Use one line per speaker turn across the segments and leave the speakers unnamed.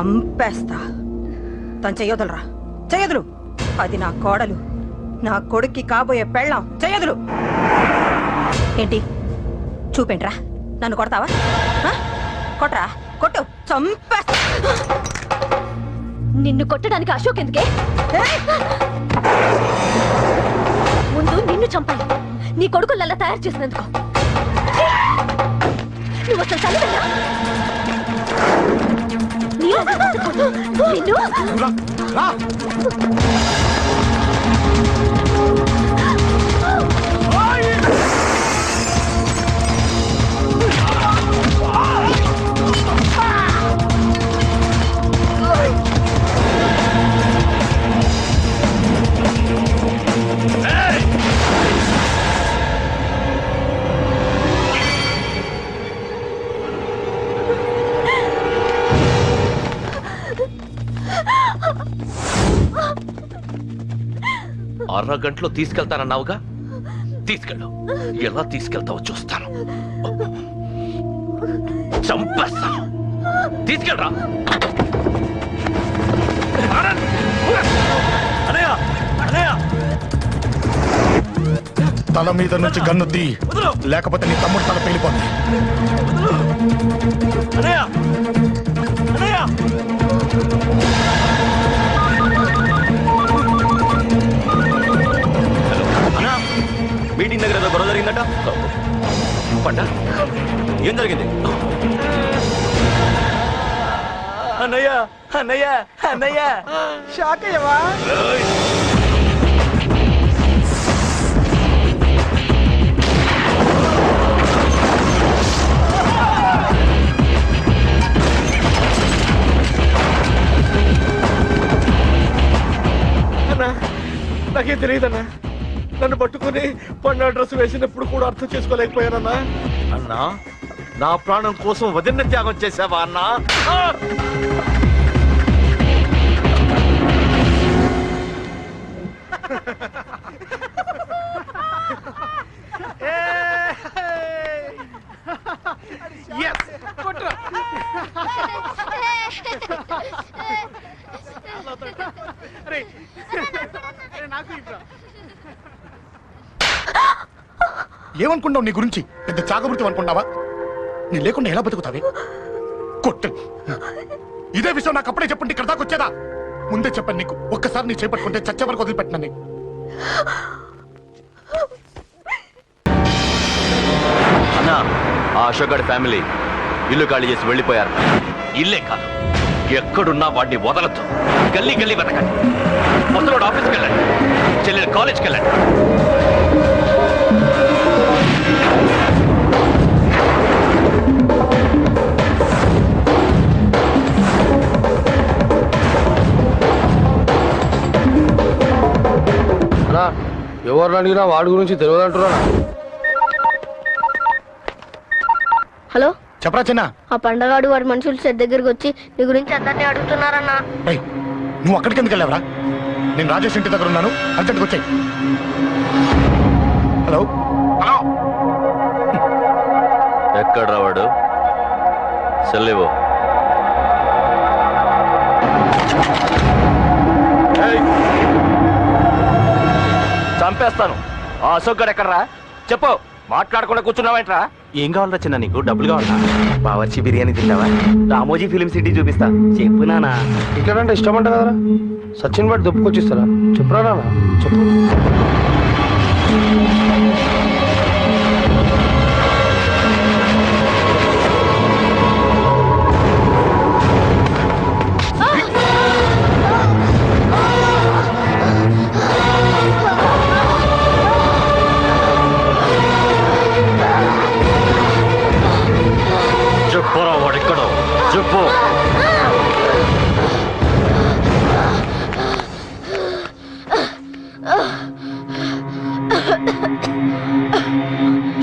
చంపేస్తా. తను చెయ్యొదలరా, చెయ్యదులు. అది నా కోడలు, నా కొడుక్కి కాబోయే పెళ్ళాం. చెయ్యదులు. ఏంటి చూపేంట్రా? నన్ను కొడతావా? కొట్రా, కొట్టు, చంపేస్తా.
నిన్ను కొట్టడానికి అశోక్ ఎందుకే? ముందు నిన్ను చంపాలి, నీ కొడుకులల్లా తయారు చేసినందుకు. నువ్వు అసలు చదివేనా? నిన్ను
అరగంటలో తీసుకెళ్తానన్నావుగా, తీసుకెళ్ళు. ఎలా తీసుకెళ్తావో చూస్తాను. చంపేస్తాను. తీసుకెళ్ళరా.
తల మీద నుంచి గన్ను తీ, లేకపోతే నీ తమ్ముడు తల పేలిపోతుంది.
మీటింగ్ దగ్గర ఏదో గొడవ జరిగిందట. పంట ఏం జరిగింది?
అన్నయ్య అన్నయ్య అన్నయ్య షాక్ అయ్యవా? అన్నా నాకేం తెలియదన్నా. నన్ను పట్టుకుని పండుగ డ్రెస్ వేసినప్పుడు కూడా అర్థం చేసుకోలేకపోయానన్నా.
అన్నా, నా ప్రాణం కోసం వదిన త్యాగం చేసావా అన్నా?
ఏమనుకుంటావు? నీ గురించి పెద్ద చాకబృత్యం అనుకుంటావా? నీ లేకుండా ఎలా బతుకుతావే? కొట్టు. ఇదే విషయం నాకు అప్పుడే చెప్పండి, ఇక్కడ దాకా వచ్చేదా? ముందే చెప్పండి నీకు. ఒక్కసారి నీ చేపట్టుకుంటే చచ్చే వరకు వదిలిపెట్టినని.
అన్నా, ఆ అశోక్ గారి ఫ్యామిలీ ఇల్లు ఖాళీ చేసి వెళ్ళిపోయారు.
ఇల్లే కాదు, ఎక్కడున్నా వాడిని వదలద్దు. గల్లీ గల్లీ వెతకండి. ముసలోడు ఆఫీస్కి వెళ్ళండి, చెల్లెలు కాలేజ్కి వెళ్ళండి.
ఎవరిని అడిగినా వాడి గురించి తెలియదు అంటున్నా.
హలో,
చెప్పరా చిన్న?
ఆ పండగాడు వాడి మనుషులు సెట్ దగ్గరికి వచ్చి నీ గురించి అందరినీ అడుగుతున్నారన్నా.
నువ్వు అక్కడికి ఎందుకు వెళ్ళావరా? నేను రాజేష్ ఇంటి దగ్గర ఉన్నాను, అర్జెంట్గా వచ్చాయి. హలో హలో,
ఎక్కడ రావాడు? సెల్లేవో. చంపేస్తాను. ఆ అశోక్ గారు ఎక్కడరా? చెప్పు. మాట్లాడకుండా కూర్చున్నావేంట్రా?
ఏం కావాలరా చిన్న? నీకు డబ్బులు కావాలా? బావర్చి బిర్యానీ తింటావా? రామోజీ ఫిలిం సిటీ చూపిస్తా. చెప్పు నానా.
ఇక్కడ అంటే ఇష్టం అంట కదరా? సచిన్ బట్టి దుప్పుకొచ్చిస్తారా? చెప్పురా నాన్న, చెప్పు.
చెప్పురా, వాడెక్కడో చెప్పు.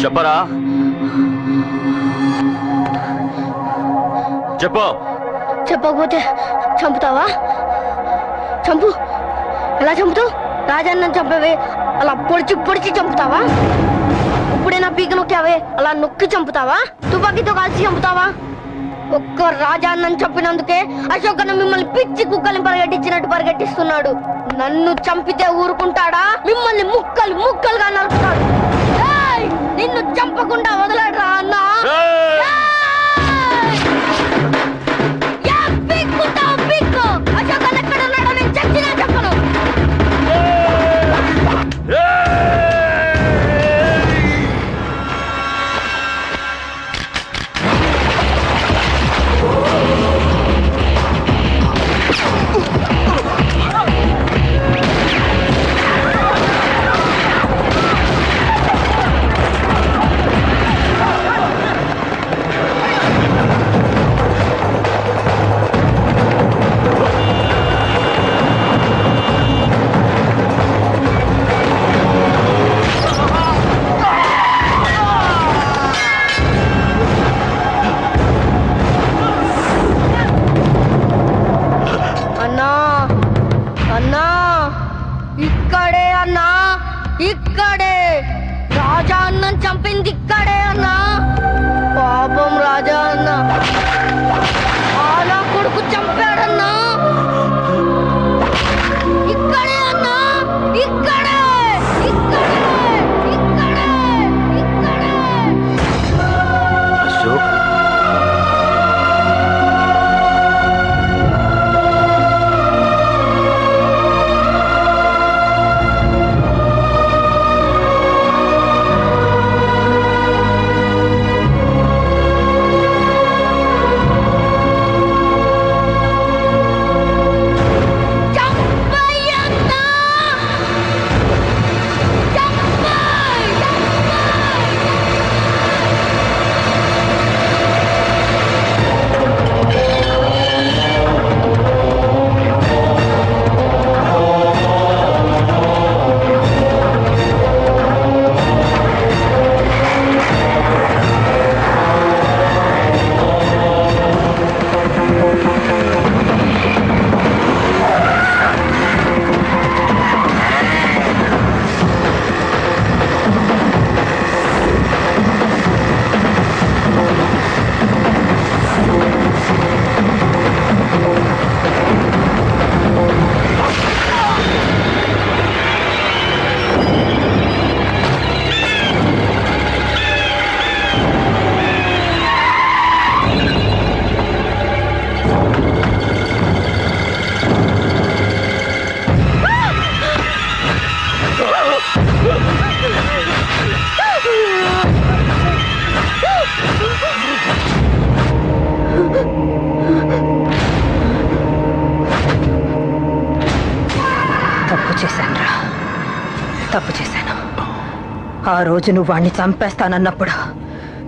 చెప్పరా, చెప్పు.
చెప్పకపోతే చంపుతావా? చంపు. ఎలా చంపుతావు? రాజన్న చంపవే అలా పొడిచి పొడిచి చంపుతావా? ఇప్పుడైనా పీక నొక్కావే అలా నొక్కి చంపుతావా? తుపాకీతో కాల్చి చంపుతావా? ఒక్క రాజాన్నని చెప్పినందుకే అశోక్ అన్న మిమ్మల్ని పిచ్చి కుక్కల్ని పరిగెట్టించినట్టు పరిగెట్టిస్తున్నాడు. నన్ను చంపితే ఊరుకుంటాడా? మిమ్మల్ని ముక్కలు ముక్కలుగా నరుకుతాడు. నిన్ను చంపకుండా వదలడరా అన్న. అశోక్ అన్న ఎక్కడ ఉన్నాడో నేను చచ్చినా చెప్పను. ఇక్కడే అన్నా, ఇక్కడే రాజా అన్నం చంపింది ఇక్కడే అన్నా. పాపం రాజా అన్న ఆలా కొడుకు చంపాడన్నా. ఇక్కడే అన్నా, ఇక్కడే ఇక్కడే ఇక్కడే ఇక్కడే.
అశోక్
తప్పు చేశాను. ఆ రోజు నువ్వు వాణ్ణి చంపేస్తానన్నప్పుడు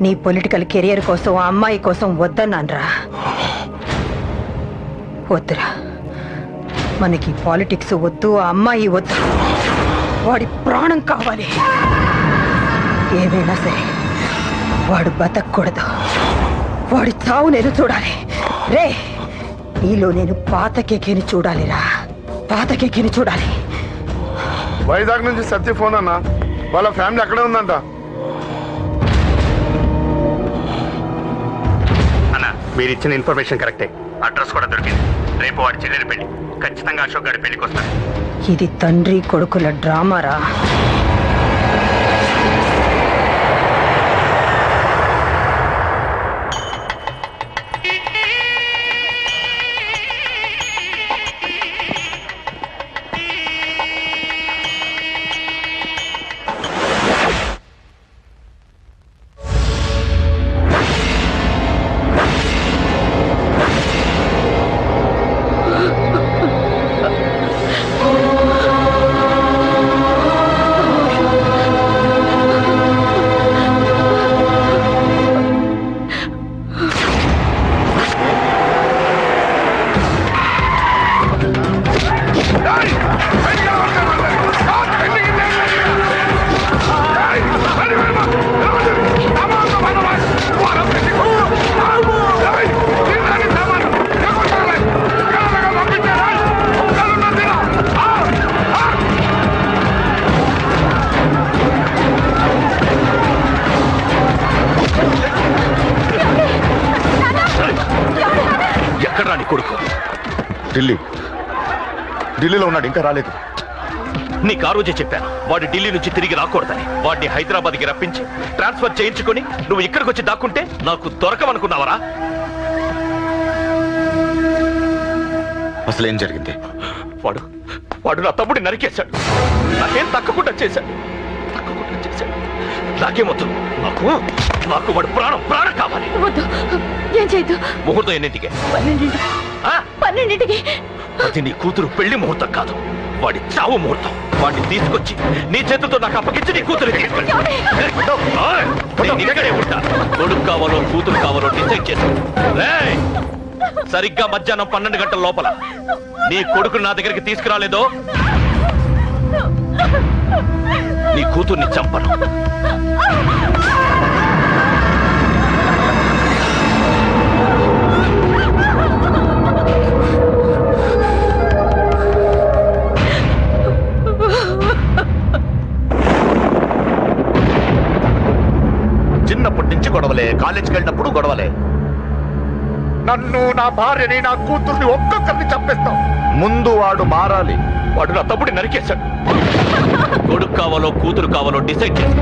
నీ పొలిటికల్ కెరియర్ కోసం ఆ అమ్మాయి కోసం వద్దన్నాన్రా. వద్దురా, మనకి పాలిటిక్స్ వద్దు, ఆ అమ్మాయి వద్దు, వాడి ప్రాణం కావాలి. ఏమైనా సరే వాడు బతకూడదు, వాడి చావు నేను చూడాలి. రే, నీలో నేను పాతకేకిని చూడాలిరా, పాతకేకిని చూడాలి.
వైజాగ్ నుంచి సత్య ఫోన్ అన్న, వాళ్ళ ఫ్యామిలీ అక్కడే ఉందంట.
అన్న, మీరు ఇచ్చిన ఇన్ఫర్మేషన్ కరెక్టే. అడ్రస్ కూడా దొరికింది. రేపు వాడి చెల్లెలి పెళ్లి. ఖచ్చితంగా అశోక్ గారి పెళ్లికి వస్తాడు.
ఇది తండ్రి కొడుకుల డ్రామారా.
ఢిల్లీలో ఉన్నాడు, ఇంకా రాలేదు.
నీకు ఆ రోజే చెప్పాను వాడు ఢిల్లీ నుంచి తిరిగి రాకూడదని. వాడిని హైదరాబాద్కి రప్పించి ట్రాన్స్ఫర్ చేయించుకొని నువ్వు ఇక్కడికి వచ్చి దాక్కుంటే నాకు దొరకమనుకున్నావరా?
అసలు ఏం జరిగింది?
వాడు నా తమ్ముడిని నరికేశాడు. నాకేం తక్కకుండా చేశాడు. నాకేమొద్దు. నాకు వాడు ప్రాణం కావాలి.
ఏం చేయదు.
ముహూర్తం ఎన్నింటికే?
12ంటికి.
అది నీ కూతురు పెళ్లి ముహూర్తం కాదు, వాడి చావు ముహూర్తం. వాడిని తీసుకొచ్చి నీ చేతులతో నాకు అప్పగించి నీ కూతురు తీసుకెళ్ళి ఇక్కడే ఉంటా. కొడుకు కావాలో కూతురు కావాలో డిసైడ్ చేసి సరిగ్గా మధ్యాహ్నం 12 గంటల లోపల నీ కొడుకుని నా దగ్గరికి తీసుకురాలేదో నీ కూతుర్ని చంపను.
చిన్నప్పటి నుంచి గొడవలే, కాలేజీకి వెళ్ళినప్పుడు గొడవలే.
నన్ను, నా భార్యని, నా కూతుర్ని ఒక్కొక్కరిని చంపేస్తాం.
ముందు వాడు మారాలి.
వాడు నా తమ్ముడిని నరికేశాడు. కొడుకు కావాలో కూతురు కావాలో డిసైడ్ చేసి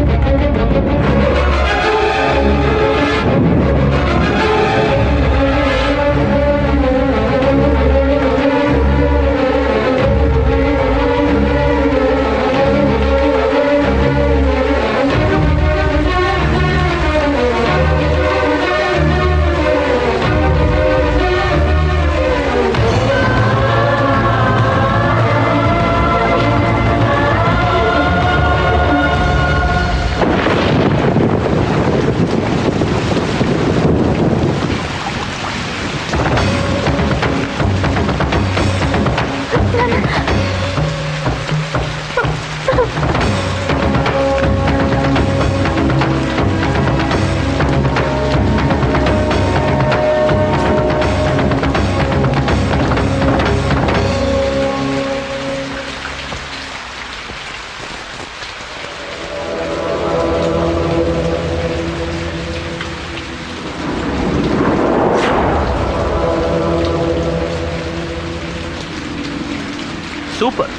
సూపర్.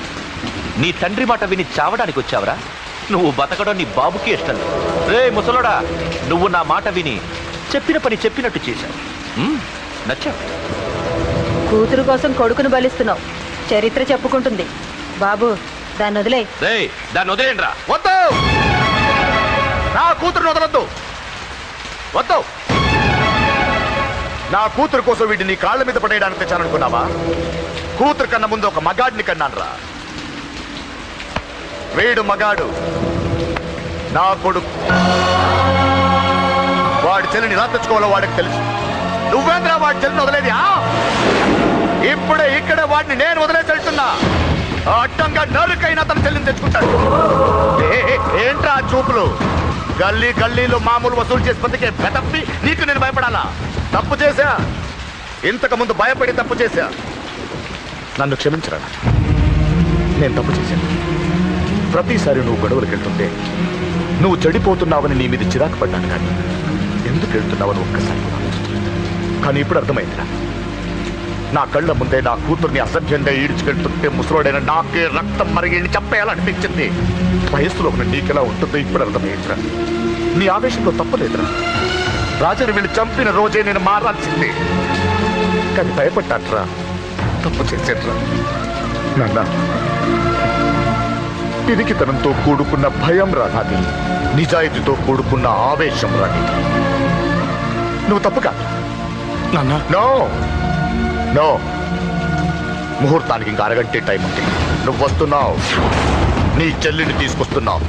నీ తండ్రి మాట విని చావడానికి వచ్చావరా? నువ్వు బతకడం నీ బాబుకి ఇష్టం లేదు. రే ముసలోడా, నువ్వు నా మాట విని చెప్పిన పని చెప్పినట్టు చేశావు. నచ్చావు.
కూతురు కోసం కొడుకును బలిస్తున్నావు. చరిత్ర చెప్పుకుంటుంది. బాబు, దాన్ని వదిలే.
రే దాన్ని వదిలేండ్రా.
వద్దు, నా కూతురుని వదలొద్దు. వద్దు. నా కూతురు కోసం వీడిని నీ కాళ్ళ మీద పడేయడానికి తెచ్చాననుకున్నావా? కూతురు కన్నా ముందు ఒక మగాడిని కన్నాను రా. వీడు మగాడు, నా కొడుకు. వాడి చెల్లిని ఎలా తెచ్చుకోవాలో వాడికి తెలుసు. నువ్వేంద్రా వాడి చెల్లిని వదిలేది? ఇప్పుడే ఇక్కడే వాడిని నేను వదిలేసి వెళ్తున్నా. అడ్డంగా నరుకైనా తన చెల్లిని తెచ్చుకుంటాడు. ఏంట్రా చూపులు? గల్లీ గల్లీలో మామూలు వసూలు చేసి బతికే బెతప్పి నీకు నేను భయపడాలా? తప్పు చేశా, ఇంతకు ముందు భయపడి తప్పు చేశా. నన్ను క్షమించరా. నేను తప్పు చేశాను. ప్రతిసారి నువ్వు గొడవలకు వెళ్తుంటే నువ్వు చెడిపోతున్నావని నీ మీద చిరాకు పడ్డాను. కానీ ఎందుకు వెళ్తున్నావని ఒక్కసారి కానీ ఇప్పుడు అర్థమైందిరా. నా కళ్ళ ముందే నా కూతుర్ని అసభ్యంగా ఈడ్చుకెళ్తుంటే ముసలోడైన నాకే రక్తం మరిగి చంపేయాలనిపించింది. వయస్సులో ఉన్న నీకెలా ఉంటుందో ఇప్పుడు అర్థమైందిరా. నీ ఆవేశంలో తప్పలేదురా. రాజని వీళ్ళు చంపిన రోజే నేను మారాల్సింది. కానీ భయపడ్డాట్రా, తప్పు చేసేట్రా. నాన్న, పిరికితనంతో కూడుకున్న భయం రాది, నిజాయితీతో కూడుకున్న ఆవేశం రాది. నువ్వు తప్పు కాదు
నాన్న.
నో నో, ముహూర్తానికి ఇంకా అరగంటే టైం ఉంది. నువ్వు వస్తున్నావు, నీ చెల్లిని తీసుకొస్తున్నావు.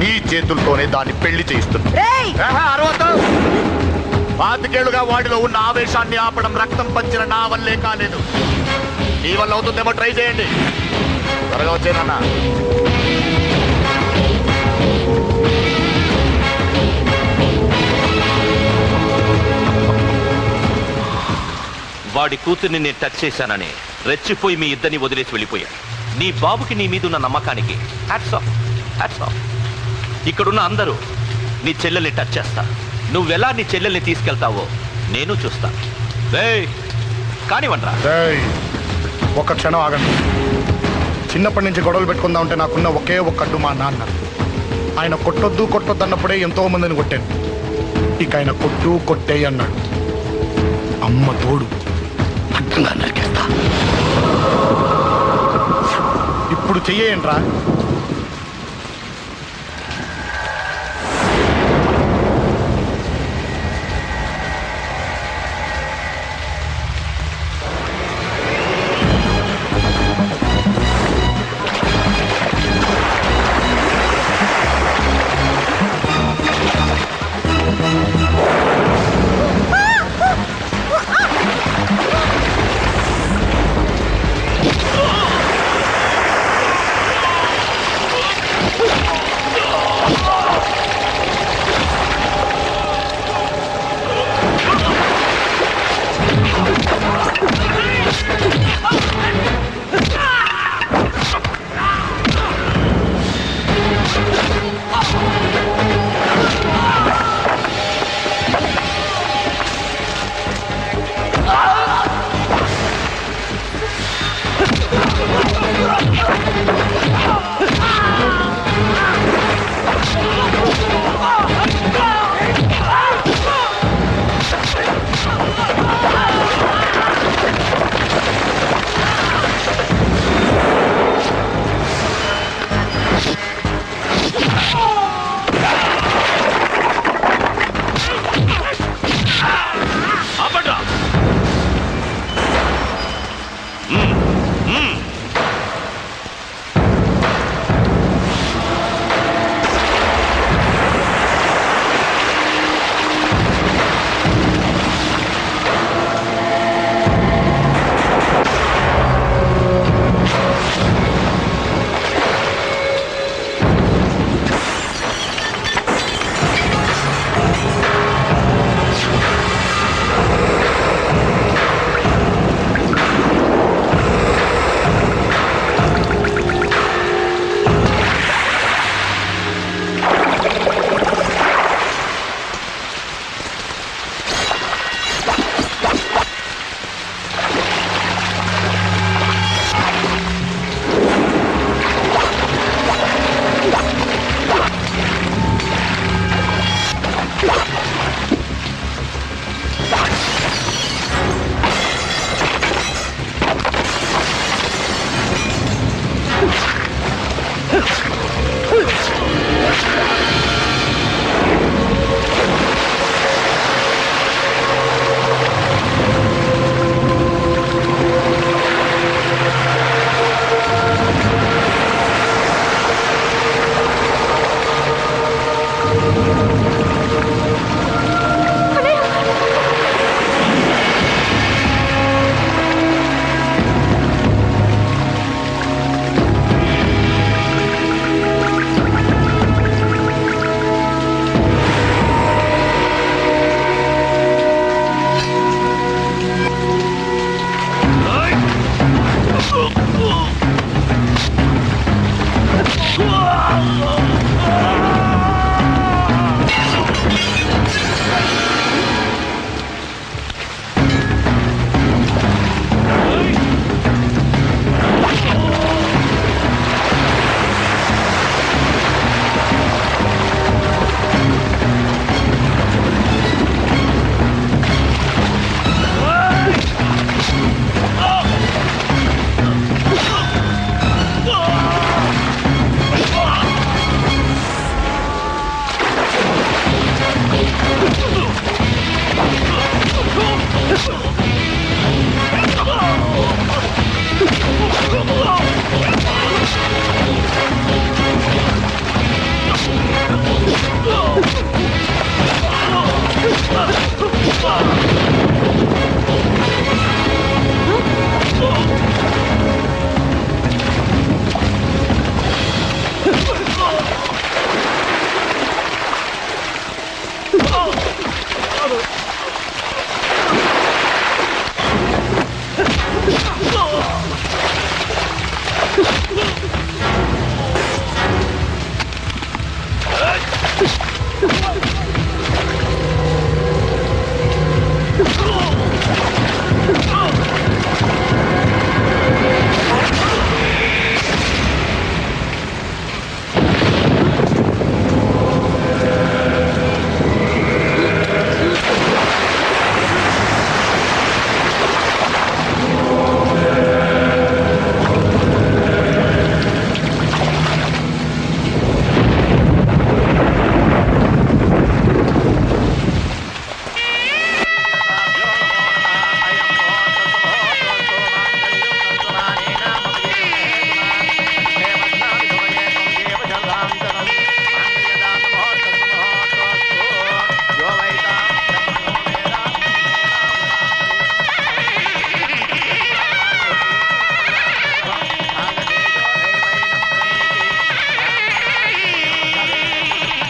నీ చేతులతోనే దాన్ని పెళ్లి చేయిస్తున్నావు. 25 ఏళ్లుగా వాడిలో ఉన్న ఆవేశాన్ని ఆపడం రక్తం పంచిన నా వల్లే కాలేదు. నీ వల్ల అవుతుందేమో ట్రై చేయండి. త్వరగా వచ్చేనన్నా.
వాడి కూతుర్ని నేను టచ్ చేశానని రెచ్చిపోయి మీ ఇద్దరిని వదిలేసి వెళ్ళిపోయాడు. నీ బాబుకి నీ మీద ఉన్న నమ్మకానికి హ్యాట్స్ ఆఫ్, హ్యాట్స్ ఆఫ్. ఇక్కడున్న అందరూ నీ చెల్లెల్ని టచ్ చేస్తా. నువ్వెలా నీ చెల్లెల్ని తీసుకెళ్తావో నేను చూస్తా. కానివ్వండ్రా.
ఒక్క క్షణం ఆగండి. చిన్నప్పటి నుంచి గొడవలు పెట్టుకుందాం అంటే నాకున్న ఒకే ఒక్క అడ్డు మా నాన్న. ఆయన కొట్టొద్దు అన్నప్పుడే ఎంతో మందిని కొట్టాను. ఇక ఆయన కొట్టేయి అన్నాడు. అమ్మ తోడు అడ్డంగా నరికేస్తా. ఇప్పుడు చెయ్యేయండ్రా.